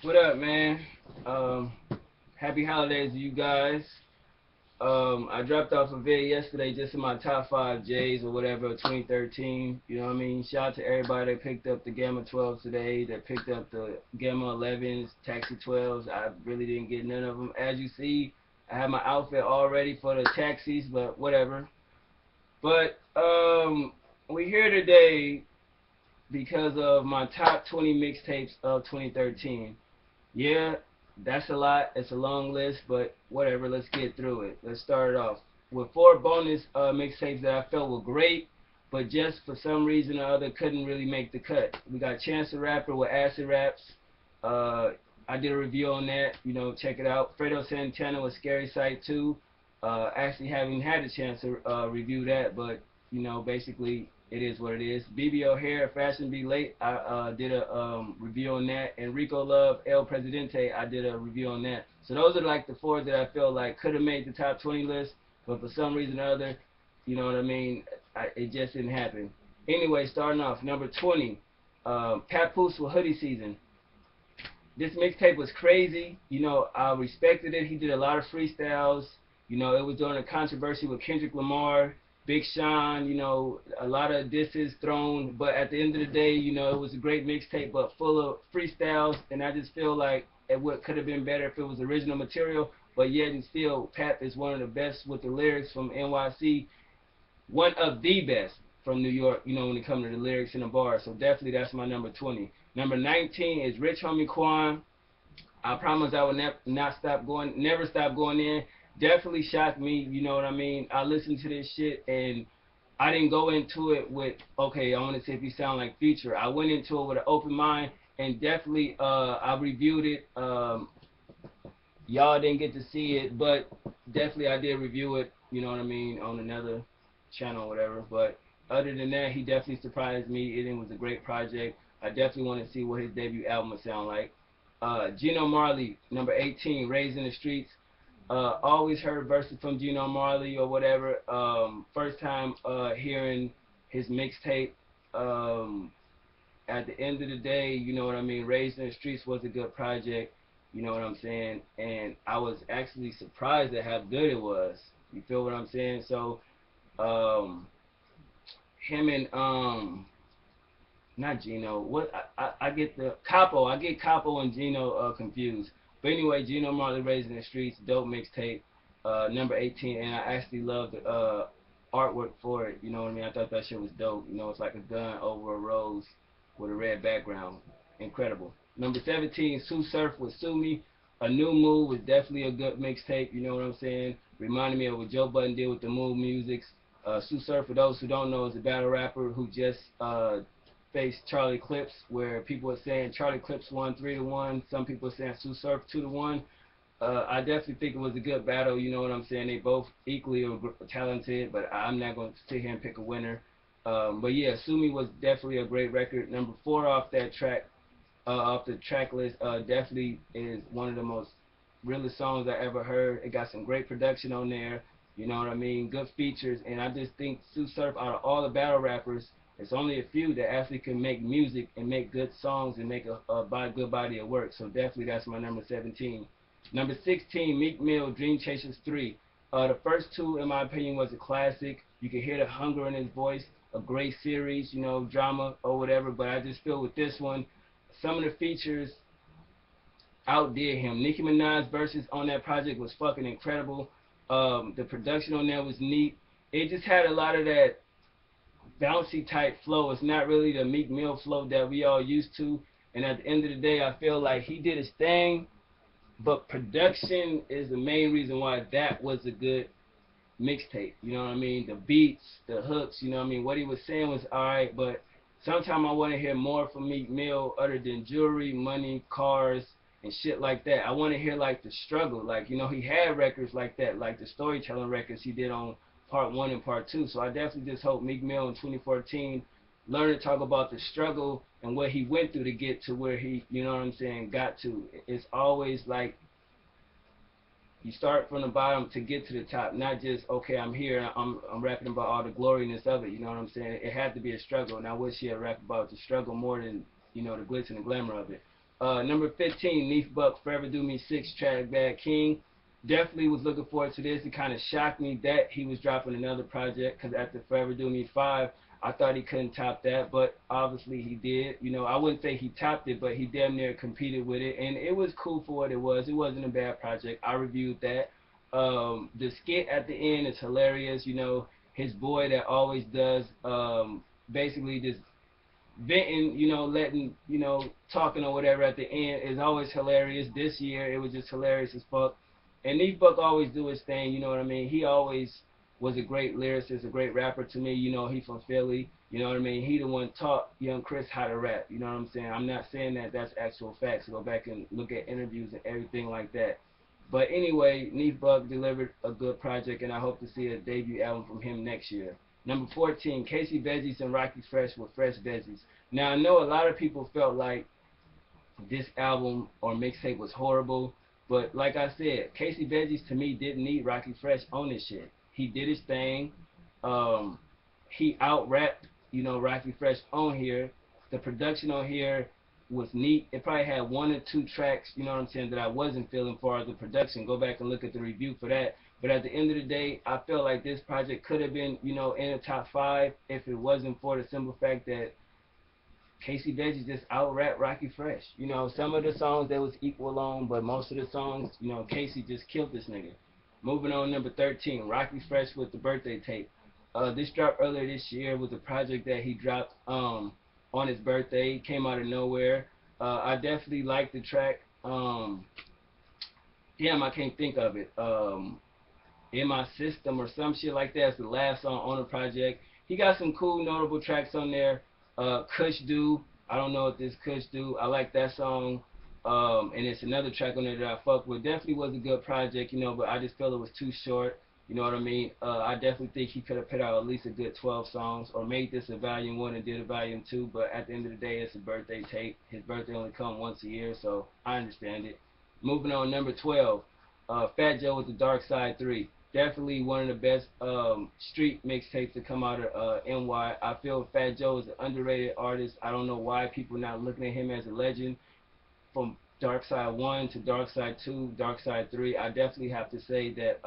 What up, man? Happy holidays to you guys. I dropped off a vid yesterday just in my top five J's or whatever of 2013. You know what I mean? Shout out to everybody that picked up the Gamma 12s today, that picked up the Gamma 11s, Taxi 12s. I really didn't get none of them. As you see, I have my outfit all ready for the taxis, but whatever. But we're here today because of my top 20 mixtapes of 2013. Yeah, that's a lot. It's a long list, but whatever. Let's get through it. Let's start it off with four bonus mixtapes that I felt were great, but just for some reason or other couldn't really make the cut. We got Chance the Rapper with Acid Raps. Uh, I did a review on that. You know, check it out. Fredo Santana with Scary Sight 2. Actually, haven't had a chance to review that, but you know, basically it is what it is. BB O'Hare, Fashion Be Late, I did a review on that. And Rico Love, El Presidente, I did a review on that. So those are like the four that I feel like could have made the top 20 list, but for some reason or other, you know what I mean, it just didn't happen. Anyway, starting off, number 20, Papoose with Hoodie Season. This mixtape was crazy. You know, I respected it. He did a lot of freestyles. You know, it was during a controversy with Kendrick Lamar, Big Sean. You know, a lot of disses thrown. But at the end of the day, you know, it was a great mixtape, but full of freestyles. And I just feel like it would could have been better if it was original material. But yet and still, Pap is one of the best with the lyrics from NYC, one of the best from New York, you know, when it comes to the lyrics in the bar. So definitely that's my number 20. Number 19 is Rich Homie Quan. I promise I will not stop going, never stop going in. Definitely shocked me, you know what I mean? I listened to this shit and I didn't go into it with, okay, I want to see if you sound like Future. I went into it with an open mind and definitely I reviewed it. Y'all didn't get to see it, but definitely I did review it, you know what I mean, on another channel or whatever. But other than that, he definitely surprised me. It was a great project. I definitely want to see what his debut album would sound like. Gino Marley, number 18, Raised in the Streets. Always heard verses from Gino Marley or whatever. First time hearing his mixtape. Um, at the end of the day, you know what I mean, Raised in the Streets was a good project, you know what I'm saying, and I was actually surprised at how good it was. You feel what I'm saying? So, um, him and not Gino, what I get the Capo, I get Capo and Gino confused. But anyway, Gino Marley Raised in the Streets, dope mixtape, number 18, and I actually loved the artwork for it. You know what I mean? I thought that shit was dope. You know, it's like a gun over a rose with a red background. Incredible. Number 17, Sue Surf with Sue Me. A New Move was definitely a good mixtape. You know what I'm saying? Reminded me of what Joe Budden did with the Move Musics. Sue Surf, for those who don't know, is a battle rapper who just faced Charlie Clips, where people are saying Charlie Clips won 3-1. Some people are saying Sue Surf 2-1. I definitely think it was a good battle. You know what I'm saying? They both equally talented, but I'm not going to sit here and pick a winner. But yeah, Sumi was definitely a great record. Number 4 off that track, off the track list, definitely is one of the most realest songs I ever heard. It got some great production on there. You know what I mean? Good features, and I just think Sue Surf, out of all the battle rappers, it's only a few that actually can make music and make good songs and make a good body of work. So definitely that's my number 17. Number 16, Meek Mill, Dream Chasers 3. The first two, in my opinion, was a classic. You can hear the hunger in his voice. A great series, you know, drama or whatever. But I just feel with this one, some of the features outdid him. Nicki Minaj verses on that project was fucking incredible. The production on that was neat. It just had a lot of that bouncy type flow. It's not really the Meek Mill flow that we all used to. And at the end of the day, I feel like he did his thing, but production is the main reason why that was a good mixtape. You know what I mean? The beats, the hooks, you know what I mean? What he was saying was alright, but sometimes I want to hear more from Meek Mill other than jewelry, money, cars, and shit like that. I want to hear like the struggle. Like, you know, he had records like that, like the storytelling records he did on part 1 and part 2. So I definitely just hope Meek Mill in 2014 learn to talk about the struggle and what he went through to get to where he, you know what I'm saying, got to. It's always like you start from the bottom to get to the top, not just okay, I'm here, I'm rapping about all the gloriness of it. You know what I'm saying? It had to be a struggle, and I wish he had rapped about the struggle more than, you know, the glitz and the glamour of it. Number 15, Neef Buck, Forever Do Me 6-track Bad King. Definitely was looking forward to this. It kind of shocked me that he was dropping another project, because after Forever Do Me 5, I thought he couldn't top that, but obviously he did. You know, I wouldn't say he topped it, but he damn near competed with it, and it was cool for what it was. It wasn't a bad project. I reviewed that. The skit at the end is hilarious. You know, his boy that always does basically just venting, you know, letting, you know, talking or whatever at the end is always hilarious. This year it was just hilarious as fuck. And Neef Buck always do his thing, you know what I mean? He always was a great lyricist, a great rapper to me. You know, he from Philly, you know what I mean? He the one taught young Chris how to rap, you know what I'm saying? I'm not saying that that's actual facts. Go back and look at interviews and everything like that. But anyway, Neef Buck delivered a good project, and I hope to see a debut album from him next year. Number 14, Casey Veggies and Rocky Fresh with Fresh Veggies. Now, I know a lot of people felt like this album or mixtape was horrible, but like I said, Casey Veggies to me didn't need Rocky Fresh on this shit. He did his thing. He out-rapped, you know, Rocky Fresh on here. The production on here was neat. It probably had 1 or 2 tracks, you know what I'm saying, that I wasn't feeling for the production. Go back and look at the review for that. But at the end of the day, I feel like this project could have been, you know, in the top 5 if it wasn't for the simple fact that Casey Veggies just out-rapped Rocky Fresh. You know, some of the songs that was equal on, but most of the songs, you know, Casey just killed this nigga. Moving on, number 13, Rocky Fresh with the birthday tape. This dropped earlier this year with a project that he dropped on his birthday. It came out of nowhere. I definitely liked the track. Damn, I can't think of it. In My System or some shit like that. It's the last song on the project. He got some cool, notable tracks on there. Kush Do. I don't know if this Kush Do. I like that song. And it's another track on there that I fuck with. Definitely was a good project, you know, but I just felt it was too short. You know what I mean? I definitely think he could have put out at least a good 12 songs or made this a volume 1 and did a volume 2. But at the end of the day, it's a birthday tape. His birthday only comes once a year, so I understand it. Moving on, number 12, Fat Joe with the Dark Side 3. Definitely one of the best street mixtapes to come out of NY. I feel Fat Joe is an underrated artist. I don't know why people not looking at him as a legend. From Dark Side 1 to Dark Side 2, Dark Side 3, I definitely have to say that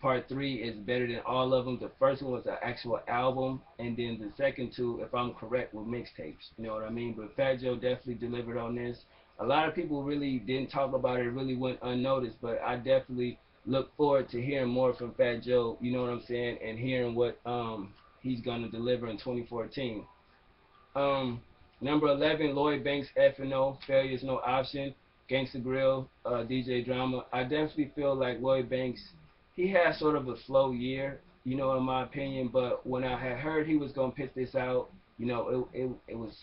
Part 3 is better than all of them. The first one was an actual album, and then the second two, if I'm correct, were mixtapes. You know what I mean? But Fat Joe definitely delivered on this. A lot of people really didn't talk about it. It really went unnoticed, but I definitely look forward to hearing more from Fat Joe, you know what I'm saying, and hearing what he's going to deliver in 2014. Number 11, Lloyd Banks, F&O, Failure's No Option, Gangsta Grill, DJ Drama. I definitely feel like Lloyd Banks, he had sort of a slow year, you know, in my opinion, but when I had heard he was going to put this out, you know, it was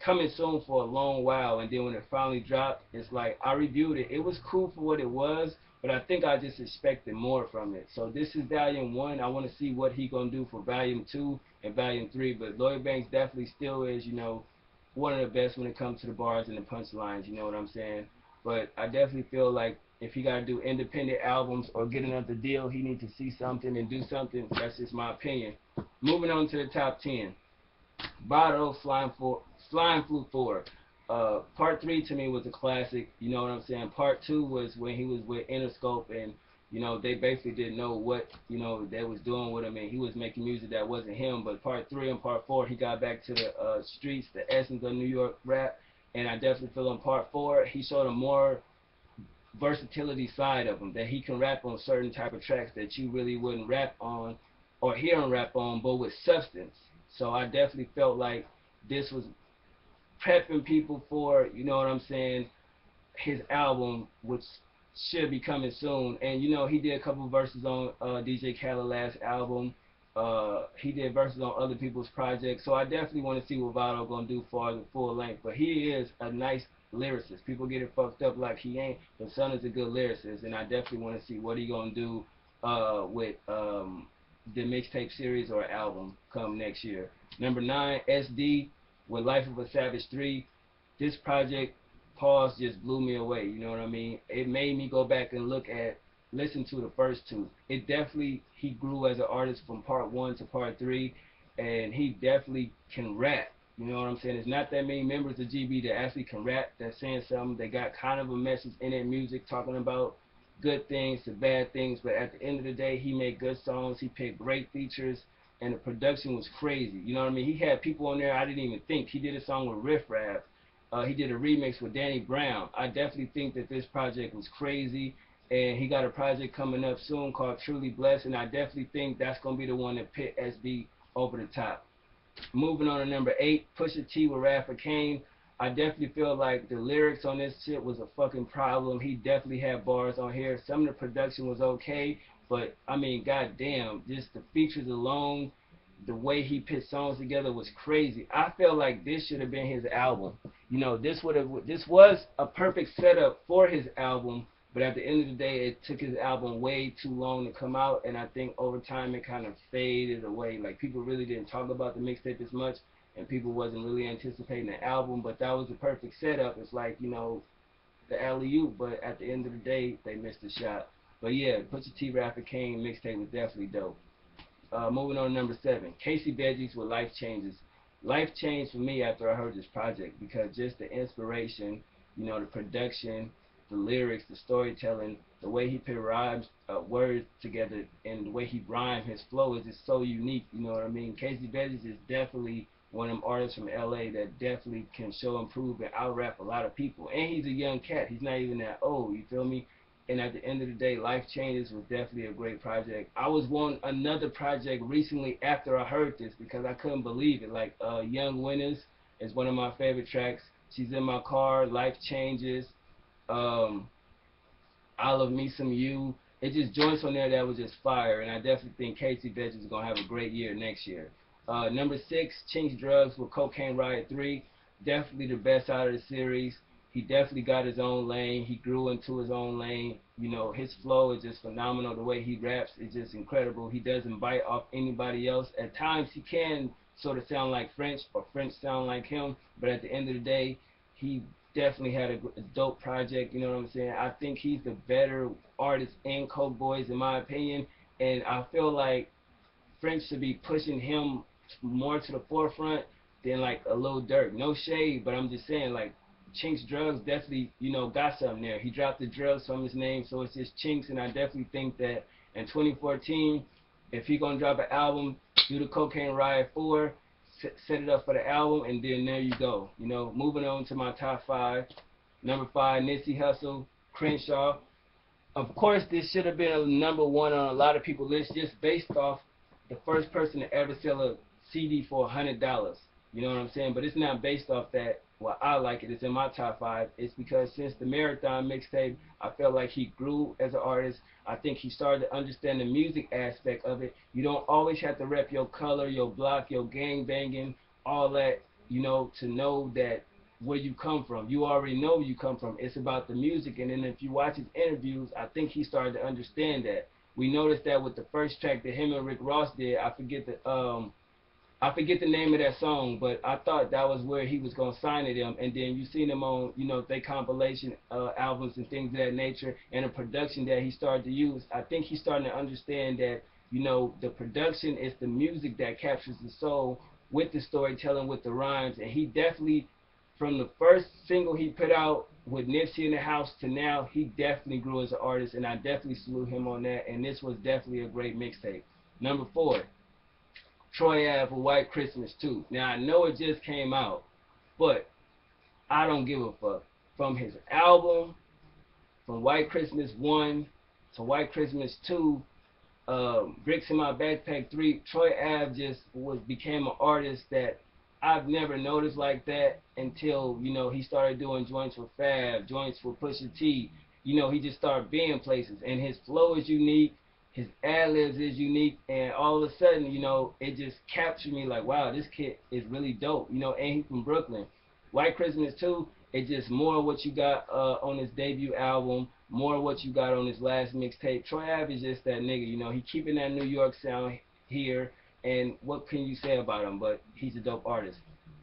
coming soon for a long while, and then when it finally dropped, it's like, I reviewed it. It was cool for what it was, but I think I just expected more from it. So this is volume 1. I want to see what he going to do for volume 2 and volume 3, but Lloyd Banks definitely still is, you know, one of the best when it comes to the bars and the punchlines, you know what I'm saying? But I definitely feel like if he got to do independent albums or get another deal, he needs to see something and do something. That's just my opinion. Moving on to the top 10. Bottle, Flying Flute 4. Part 3 to me was a classic, you know what I'm saying? Part 2 was when he was with Interscope, and you know, they basically didn't know what, you know, they was doing with him, and he was making music that wasn't him. But part 3 and part 4, he got back to the streets, the essence of New York rap, and I definitely feel in part 4, he showed a more versatility side of him, that he can rap on certain type of tracks that you really wouldn't rap on or hear him rap on, but with substance. So I definitely felt like this was prepping people for, you know what I'm saying, his album, which should be coming soon. And you know, he did a couple verses on DJ Khaled's last album. He did verses on other people's projects. So I definitely want to see what Vado gonna do for the full length. But he is a nice lyricist. People get it fucked up like he ain't, but son is a good lyricist, and I definitely want to see what he gonna do with the mixtape series or album come next year. Number 9, SD with Life of a Savage 3. This project, pause, just blew me away, you know what I mean? It made me go back and listen to the first two. It definitely, he grew as an artist from part 1 to part 3, and he definitely can rap. You know what I'm saying? There's not that many members of GB that actually can rap, that's saying something. They got kind of a message in their music talking about good things to bad things, but at the end of the day, he made good songs. He picked great features, and the production was crazy. You know what I mean? He had people on there I didn't even think. He did a song with Riff Raff. He did a remix with Danny Brown. I definitely think that this project was crazy, and he got a project coming up soon called Truly Blessed, and I definitely think that's going to be the one that pit SB over the top. Moving on to number 8, Pusha T with Rapper Kane. I definitely feel like the lyrics on this shit was a fucking problem. He definitely had bars on here. Some of the production was okay, but I mean, goddamn, just the features alone, the way he put songs together was crazy. I feel like this should have been his album. You know, this was a perfect setup for his album, but at the end of the day, it took his album way too long to come out, and I think over time it kind of faded away. Like, people really didn't talk about the mixtape as much, and people wasn't really anticipating the album, but that was the perfect setup. It's like, you know, the alley-oop, but at the end of the day, they missed the shot. But yeah, Pusha T Rapper King mixtape was definitely dope. Moving on to number 7, Casey Veggies with Life Changes. Life changed for me after I heard this project, because just the inspiration, you know, the production, the lyrics, the storytelling, the way he put rhymes, words together, and the way he rhyme, his flow is just so unique. You know what I mean? Casey Veggies is definitely one of them artists from LA that definitely can show and prove and out rap a lot of people. And he's a young cat. He's not even that old. You feel me? And at the end of the day, Life Changes was definitely a great project. I was wanting another project recently after I heard this, because I couldn't believe it. Like, Young Winners is one of my favorite tracks. She's in My Car, Life Changes, um, I Love Me Some You. It just joints on there that was just fire, and I definitely think Casey Veg is going to have a great year next year. Number 6, Chinks Drugs with Cocaine Riot 3. Definitely the best out of the series. He definitely got his own lane. He grew into his own lane. You know, his flow is just phenomenal. The way he raps is just incredible. He doesn't bite off anybody else. At times, he can sort of sound like French, or French sound like him, but at the end of the day, he definitely had a dope project. You know what I'm saying? I think he's the better artist in Coke Boys, in my opinion, and I feel like French should be pushing him more to the forefront than like a Lil Durk. No shade, but I'm just saying, like, Chinks Drugs definitely, you know, got something there. He dropped the drugs from his name, so it's just Chinks, and I definitely think that in 2014, if he gonna drop an album, do the Cocaine Riot 4, set it up for the album, and then there you go. You know, moving on to my top 5. Number 5, Nipsey Hussle, Crenshaw. Of course, this should have been a number 1 on a lot of people's list, just based off the first person to ever sell a CD for $100. You know what I'm saying? But it's not based off that. Well, I like it. It's in my top 5. It's because since the Marathon mixtape, I felt like he grew as an artist. I think he started to understand the music aspect of it. You don't always have to rep your color, your block, your gang banging, all that, you know, to know that where you come from. You already know where you come from. It's about the music. And then if you watch his interviews, I think he started to understand that. We noticed that with the first track that him and Rick Ross did. I forget the name of that song, but I thought that was where he was gonna sign to them. And then you seen him on, you know, they compilation albums and things of that nature, and the production that he started to use. I think he's starting to understand that, you know, the production is the music that captures the soul with the storytelling, with the rhymes. And he definitely, from the first single he put out with Nipsey in the House to now, he definitely grew as an artist, and I definitely salute him on that. And this was definitely a great mixtape. Number 4, Troy Ave for White Christmas 2. Now, I know it just came out, but I don't give a fuck. From his album, from White Christmas 1 to White Christmas 2, Bricks in My Backpack 3, Troy Ave just became an artist that I've never noticed like that until, you know, he started doing joints with Fab, joints with Pusha T. You know, he just started being places, and his flow is unique. His ad-libs is unique, and all of a sudden, you know, it just captured me like, wow, this kid is really dope, you know, and he's from Brooklyn. White Christmas 2, it's just more of what you got on his debut album, more of what you got on his last mixtape. Troy Ave is just that nigga, you know, he keeping that New York sound here, and what can you say about him, but he's a dope artist.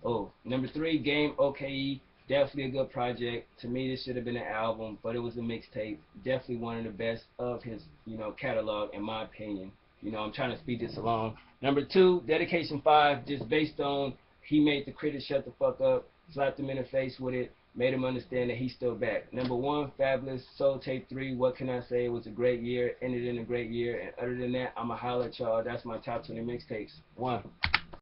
Oh, number 3, Game OKE. Definitely a good project. To me, this should have been an album, but it was a mixtape. Definitely one of the best of his, you know, catalog, in my opinion. You know, I'm trying to speed this along. Number 2, Dedication 5, just based on he made the critics shut the fuck up, slapped him in the face with it, made him understand that he's still back. Number 1, Fabulous, Soul Tape 3, What Can I Say? It was a great year, ended in a great year, and other than that, I'ma holler at y'all. That's my top 20 mixtapes. 1.